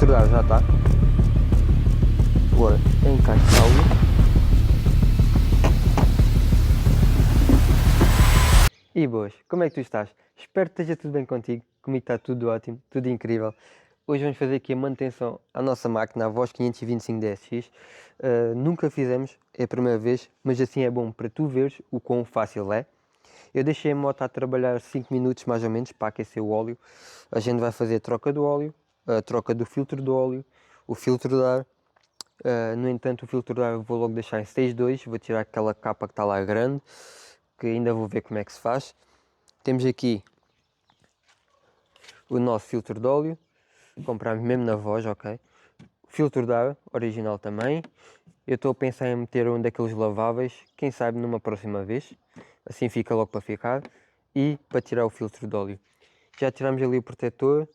filtro de ar já está. Agora encaixá-lo. E boas, como é que tu estás? Espero que esteja tudo bem contigo. Comigo está tudo ótimo, tudo incrível. Hoje vamos fazer aqui a manutenção à nossa máquina, a Voz 525 DSX. Nunca fizemos, é a primeira vez, mas assim é bom para tu veres o quão fácil é. Eu deixei a moto a trabalhar 5 minutos mais ou menos para aquecer o óleo. A gente vai fazer a troca do óleo, a troca do filtro do óleo, o filtro de ar. No entanto, o filtro de ar eu vou logo deixar em 6.2, vou tirar aquela capa que está lá grande, que ainda vou ver como é que se faz. Temos aqui o nosso filtro de óleo, compramos mesmo na Voz, ok? Filtro de ar, original também. Eu estou a pensar em meter um daqueles laváveis, quem sabe numa próxima vez, assim fica logo para ficar. E para tirar o filtro de óleo. Já tiramos ali o protetor,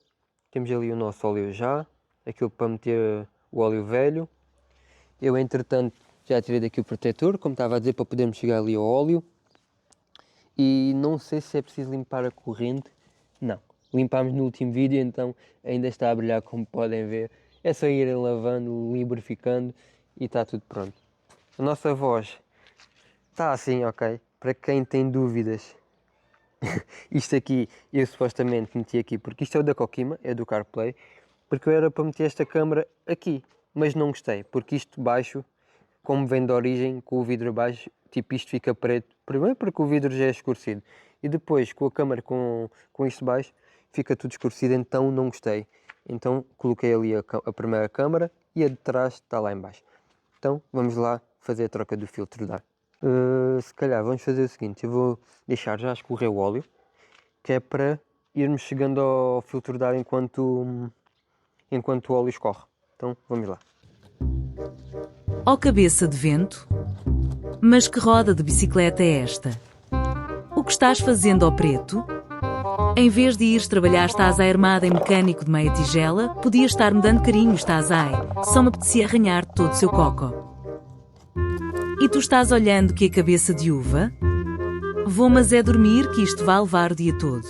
temos ali o nosso óleo já, aquilo para meter o óleo velho. Eu entretanto já tirei daqui o protetor, como estava a dizer, para podermos chegar ali ao óleo. E não sei se é preciso limpar a corrente, não. Limpámos no último vídeo, então ainda está a brilhar, como podem ver. É só irem lavando, lubrificando e está tudo pronto. A nossa Voz está assim, ok? Para quem tem dúvidas, isto aqui eu supostamente meti aqui, porque isto é o da Coquima, é do CarPlay, porque eu era para meter esta câmera aqui, mas não gostei, porque isto baixo, como vem de origem, com o vidro baixo, tipo isto fica preto, primeiro porque o vidro já é escurecido, e depois com a câmera com isto baixo, fica tudo escurecido, então não gostei. Então coloquei ali a primeira câmera e a de trás está lá em baixo. Então vamos lá fazer a troca do filtro de ar. Se calhar vamos fazer o seguinte, eu vou deixar já escorrer o óleo, que é para irmos chegando ao filtro de ar enquanto o óleo escorre. Então vamos lá. Ó cabeça de vento, mas que roda de bicicleta é esta? O que estás fazendo ao preto? Em vez de ires trabalhar estás armada em mecânico de meia tigela, podias estar-me dando carinho, estás ai, só me apetecia arranhar todo o seu coco. E tu estás olhando que a cabeça de uva? Vou mas é dormir que isto vai levar o dia todo.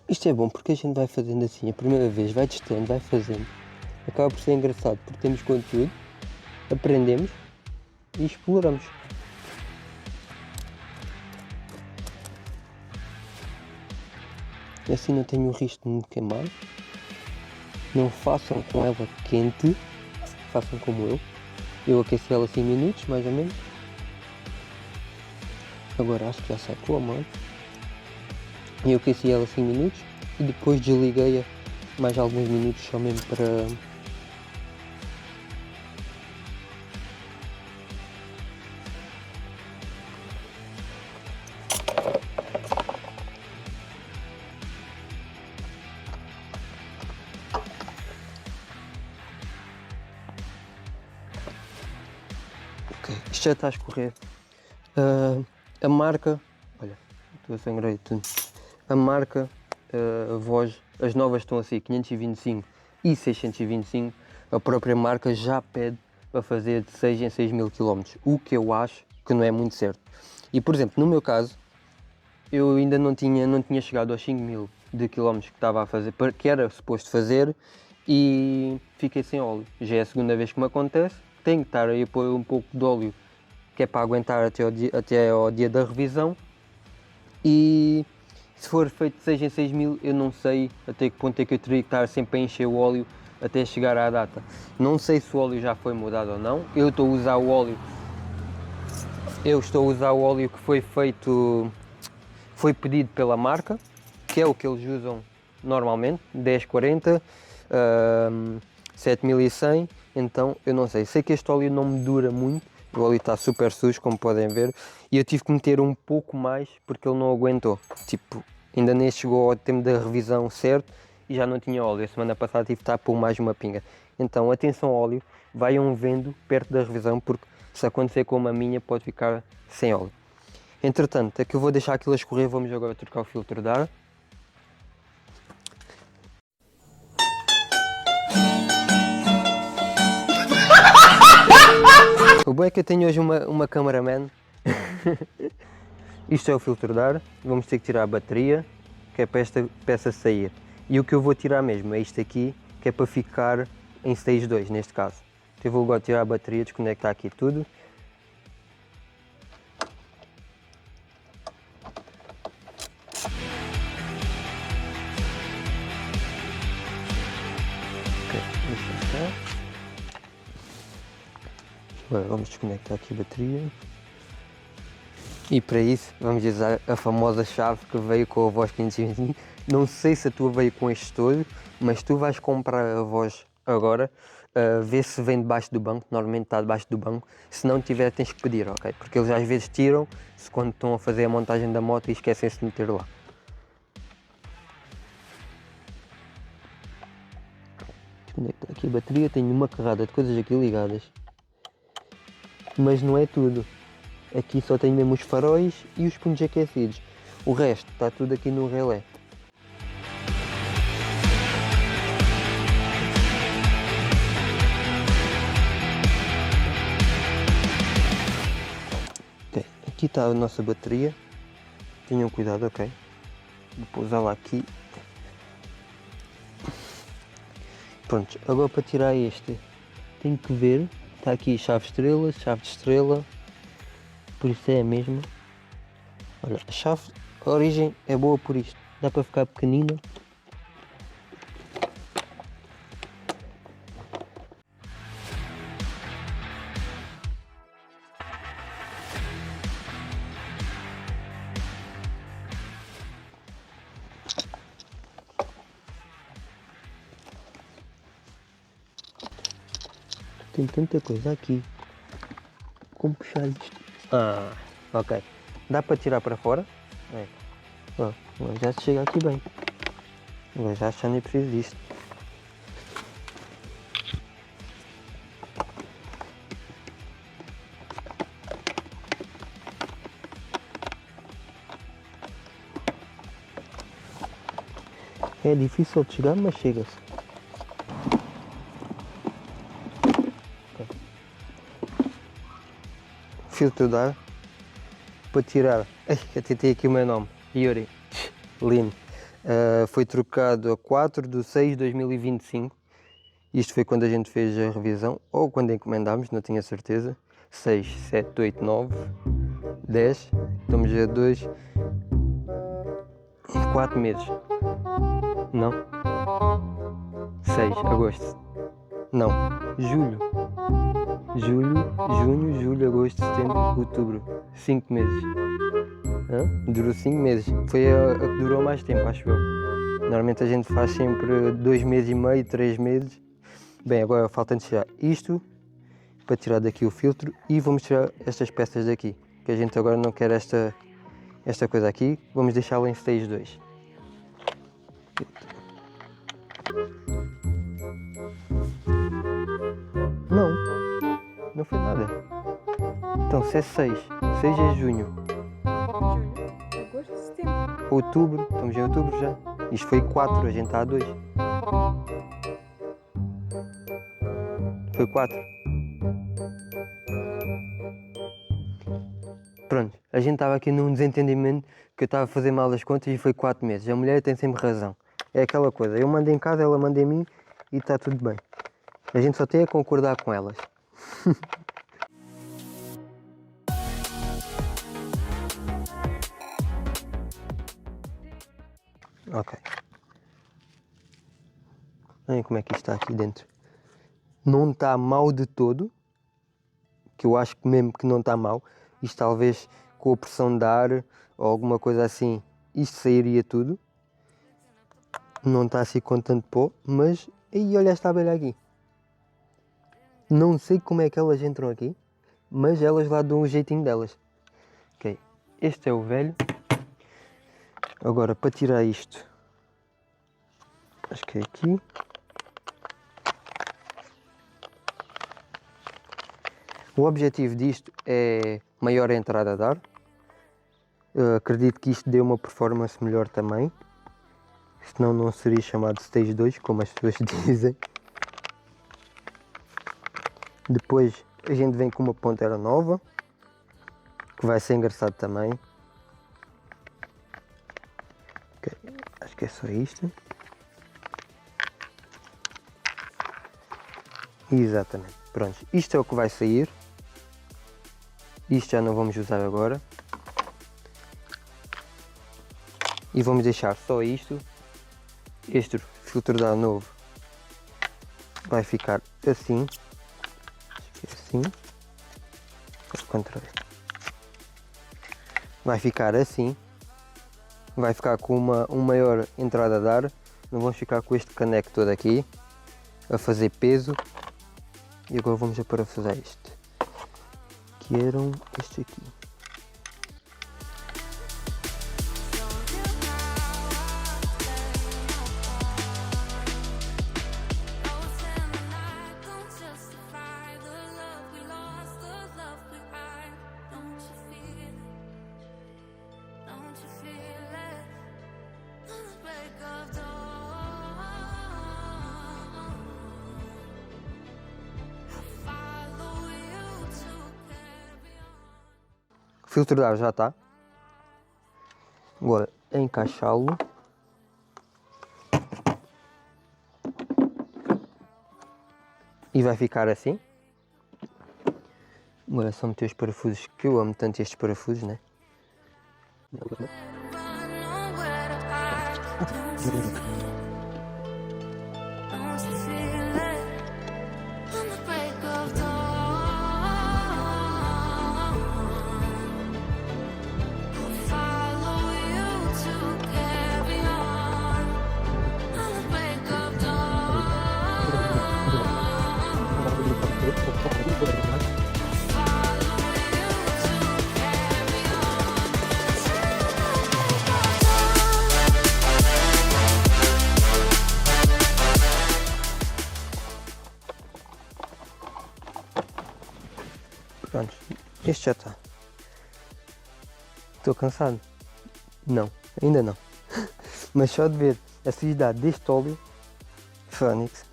Isto é bom porque a gente vai fazendo assim, a primeira vez, vai testando, vai fazendo. Acaba por ser engraçado porque temos conteúdo, aprendemos e exploramos. Assim não tenho o risco de me queimar. Não façam com ela quente, façam como eu. Eu aqueci ela 5 minutos, mais ou menos. Agora acho que já sai pela mão. E eu aqueci ela 5 minutos e depois desliguei-a mais alguns minutos só mesmo para... Ok, isto já está a escorrer. A marca, olha, estou a sangrar e tudo. A marca, a Voz, as novas estão assim, 525 e 625. A própria marca já pede para fazer de 6 em 6 mil km, o que eu acho que não é muito certo. E por exemplo, no meu caso, eu ainda não tinha chegado aos 5 mil de quilómetros que estava a fazer, que era suposto fazer, e fiquei sem óleo. Já é a segunda vez que me acontece, tenho que estar aí a pôr um pouco de óleo, que é para aguentar até ao dia da revisão. E se for feito de 6 em 6 mil, eu não sei até que ponto é que eu teria que estar sempre a encher o óleo até chegar à data. Não sei se o óleo já foi mudado ou não. Eu estou a usar o óleo que foi feito, foi pedido pela marca, que é o que eles usam normalmente, 1040, 7100. Então eu não sei, sei que este óleo não me dura muito. O óleo está super sujo, como podem ver, e eu tive que meter um pouco mais porque ele não aguentou. Tipo, ainda nem chegou ao tempo da revisão certo e já não tinha óleo. A semana passada tive que estar a pôr mais uma pinga. Então, atenção ao óleo, vaiam vendo perto da revisão, porque se acontecer como a minha, pode ficar sem óleo. Entretanto, aqui eu vou deixar aquilo a escorrer, vamos agora trocar o filtro de ar. O bom é que eu tenho hoje uma cameraman. Isto é o filtro de ar, vamos ter que tirar a bateria, que é para esta peça sair. E o que eu vou tirar mesmo é isto aqui, que é para ficar em stage 2 neste caso. Então eu vou agora tirar a bateria, desconectar aqui tudo. Ok, isso está. Agora vamos desconectar aqui a bateria. E para isso vamos usar a famosa chave que veio com a voz 525. Não sei se a tua veio com este todo, mas tu vais comprar a voz agora, vê se vem debaixo do banco, normalmente está debaixo do banco, se não tiver tens que pedir, ok? Porque eles às vezes tiram-se quando estão a fazer a montagem da moto e esquecem-se de meter lá. Desconectar aqui a bateria, tenho uma carrada de coisas aqui ligadas, mas não é tudo. Aqui só tenho mesmo os faróis e os punhos aquecidos. O resto está tudo aqui no relé. Ok, aqui está a nossa bateria. Tenham cuidado, ok? Vou pousá-la aqui. Pronto, agora para tirar este, tenho que ver. Está aqui chave de estrela. Por isso é a mesma. Olha, a origem é boa por isto. Dá para ficar pequenina. Tem tanta coisa aqui. Como puxar isto? Ah, ok. Dá para tirar para fora? É. Oh, já se chega aqui bem. Agora já nem preciso disto. É difícil de chegar, mas chega-se. Okay. Filtro de ar para tirar. Ai, até tem aqui o meu nome, Yuri Lin. Foi trocado a 4/6/2025. Isto foi quando a gente fez a revisão, ou quando encomendámos, não tinha certeza. 6, 7, 8, 9, 10. Estamos a 2, 4 meses. Não. 6, agosto. Não. Julho. Junho, julho, agosto, setembro, outubro. 5 meses. Hã? Durou 5 meses. Foi a que durou mais tempo, acho eu. Normalmente a gente faz sempre 2 meses e meio, 3 meses. Bem, agora falta-nos tirar isto para tirar daqui o filtro e vamos tirar estas peças daqui. Que a gente agora não quer esta coisa aqui. Vamos deixá-la em stage 2. Não foi nada. Então, se é 6 é junho. Agosto, setembro. Outubro, estamos em outubro já. Isto foi 4, a gente está a 2. Foi 4. Pronto, a gente estava aqui num desentendimento que eu estava a fazer mal as contas e foi 4 meses. A mulher tem sempre razão. É aquela coisa, eu mando em casa, ela manda em mim e está tudo bem. A gente só tem a concordar com elas. Ok. Olhem como é que isto está aqui dentro. Não está mal de todo. Que eu acho que mesmo que não está mal. Isto talvez com a pressão de ar ou alguma coisa assim, isto sairia tudo. Não está assim com tanto pó, mas... E olha esta abelha aqui. Não sei como é que elas entram aqui, mas elas lá dão um jeitinho delas. Ok, este é o velho. Agora, para tirar isto, acho que é aqui. O objetivo disto é maior entrada de ar. Acredito que isto dê uma performance melhor também. Senão não seria chamado Stage 2, como as pessoas dizem. Depois a gente vem com uma ponteira nova, que vai ser engraçado também. Okay, acho que é só isto. Exatamente. Pronto, isto é o que vai sair. Isto já não vamos usar agora. E vamos deixar só isto. Este filtro de ar novo vai ficar assim. Assim. Ao contrário. Vai ficar assim. Vai ficar com uma maior entrada de ar. Não vamos ficar com este caneco todo aqui a fazer peso. E agora vamos a parafusar este, que eram este aqui. O filtro de ar já está. Agora é encaixá-lo. E vai ficar assim. Agora é só meter os parafusos, que eu amo tanto estes parafusos, né? Pronto, este já está. Estou cansado? Não, ainda não. Mas só de ver a suavidade deste óleo Fónix.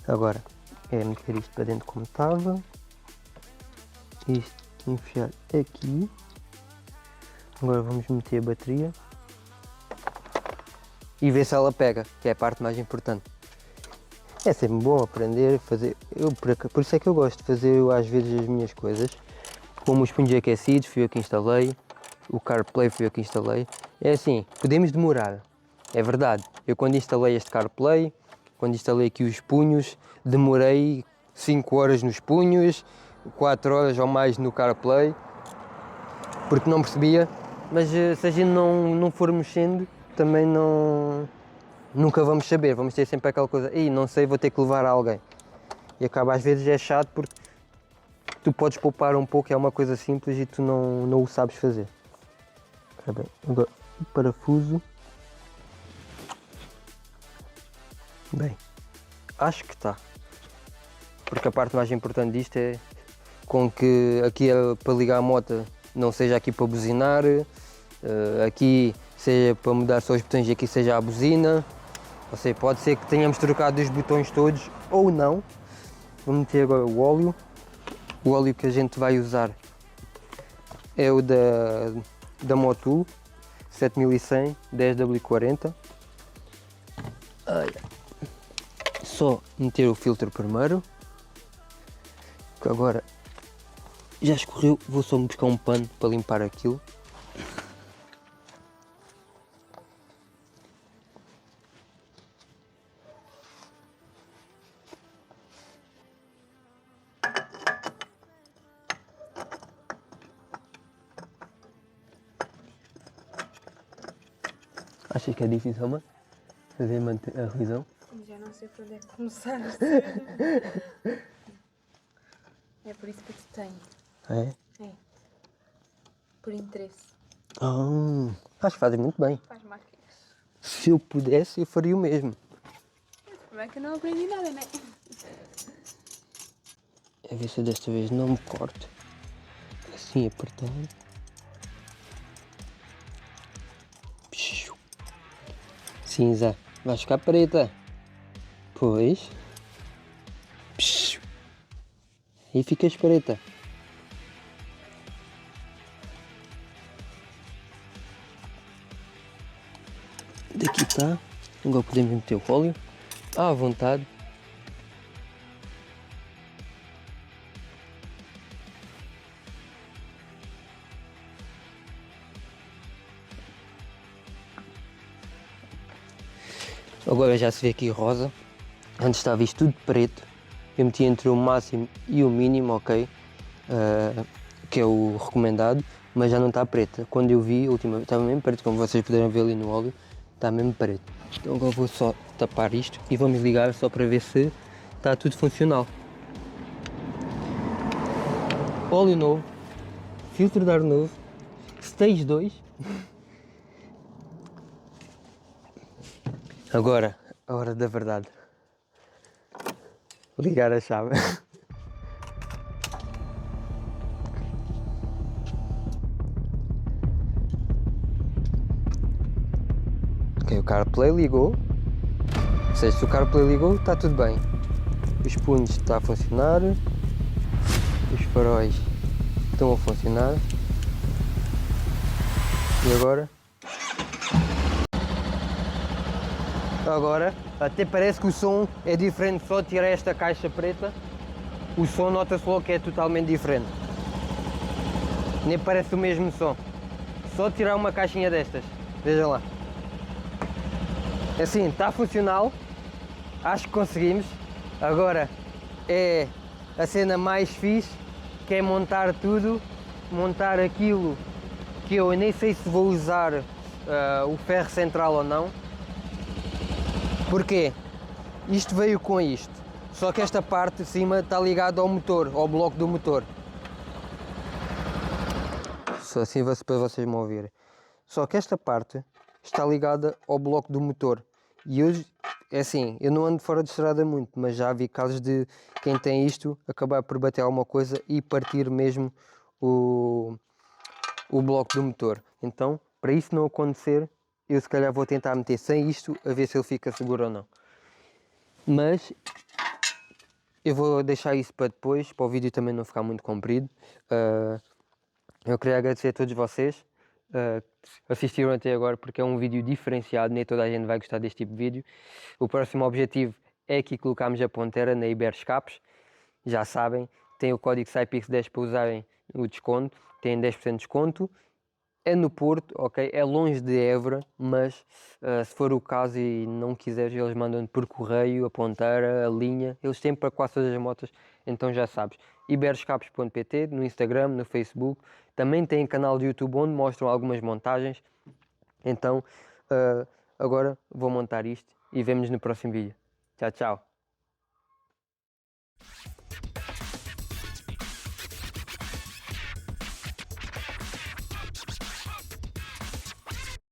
Agora é meter isto para dentro como estava. Isto enfiar aqui. Agora vamos meter a bateria. E ver se ela pega, que é a parte mais importante. É sempre bom aprender a fazer. Por isso é que eu gosto de fazer às vezes as minhas coisas. Como os punhos aquecidos, fui eu que instalei. O CarPlay fui eu que instalei. É assim, podemos demorar. É verdade. Eu quando instalei este CarPlay, quando instalei aqui os punhos, demorei 5 horas nos punhos, 4 horas ou mais no CarPlay, porque não percebia. Mas se a gente não for mexendo, também nunca vamos saber. Vamos ter sempre aquela coisa, não sei, vou ter que levar a alguém. E acaba às vezes é chato porque tu podes poupar um pouco, é uma coisa simples e tu não o sabes fazer. Bem, agora o parafuso. Bem, acho que está. Porque a parte mais importante disto é com que aqui é para ligar a moto, não seja aqui para buzinar, aqui seja para mudar só os botões e aqui seja a buzina. Ou seja, pode ser que tenhamos trocado os botões todos ou não. Vou meter agora o óleo. O óleo que a gente vai usar é o da Motul 7100 10W40. Só meter o filtro primeiro, que agora já escorreu, vou só buscar um pano para limpar aquilo. Achas que é difícil, mano? Fazer a revisão? Já não sei por onde é que começar. É por isso que eu te tenho. É? É. Por interesse. Acho que fazes muito bem. Faz mais que isso. Se eu pudesse, eu faria o mesmo. O problema é que eu não aprendi nada, né? A ver se desta vez não me corto. Assim, apertar. Cinza. Vai ficar preta. Pois. E ficas preta. Daqui está. Agora podemos meter o óleo. À vontade. Agora já se vê aqui rosa. Antes estava isto tudo preto. Eu meti entre o máximo e o mínimo, ok? Que é o recomendado, mas já não está preta. Quando eu vi, a última vez estava mesmo preto, como vocês puderam ver ali no óleo, está mesmo preto. Então agora vou só tapar isto e vamos ligar só para ver se está tudo funcional. Óleo novo, filtro de ar novo, stage 2. Agora, a hora da verdade. Ligar a chave. Ok, o CarPlay ligou. Ou seja, se o CarPlay ligou, está tudo bem. Os punhos estão a funcionar. Os faróis estão a funcionar. E agora? Agora, até parece que o som é diferente, só tirar esta caixa preta, o som nota-se logo que é totalmente diferente. Nem parece o mesmo som. Só tirar uma caixinha destas, veja lá. Assim, está funcional, acho que conseguimos. Agora é a cena mais fixe, que é montar tudo, montar aquilo que eu nem sei se vou usar o ferro central ou não. Porquê? Isto veio com isto, só que esta parte de cima está ligada ao motor, ao bloco do motor. Só assim para vocês me ouvirem. Só que esta parte está ligada ao bloco do motor. E hoje, é assim, eu não ando fora de estrada muito, mas já vi casos de quem tem isto acabar por bater alguma coisa e partir mesmo o bloco do motor. Então, para isso não acontecer, eu se calhar vou tentar meter sem isto, a ver se ele fica seguro ou não. Mas eu vou deixar isso para depois, para o vídeo também não ficar muito comprido. Eu queria agradecer a todos vocês que assistiram até agora, porque é um vídeo diferenciado, nem toda a gente vai gostar deste tipo de vídeo. O próximo objetivo é aqui colocarmos a ponteira na Iberescapes. Já sabem, tem o código SciPix10 para usarem o desconto, tem 10% de desconto. É no Porto, ok? É longe de Évora, mas se for o caso e não quiseres, eles mandam por correio, a ponteira, a linha. Eles têm para quase todas as motas, então já sabes. iberescapes.pt, no Instagram, no Facebook. Também tem canal de YouTube onde mostram algumas montagens. Então, agora vou montar isto e vemo-nos no próximo vídeo. Tchau, tchau.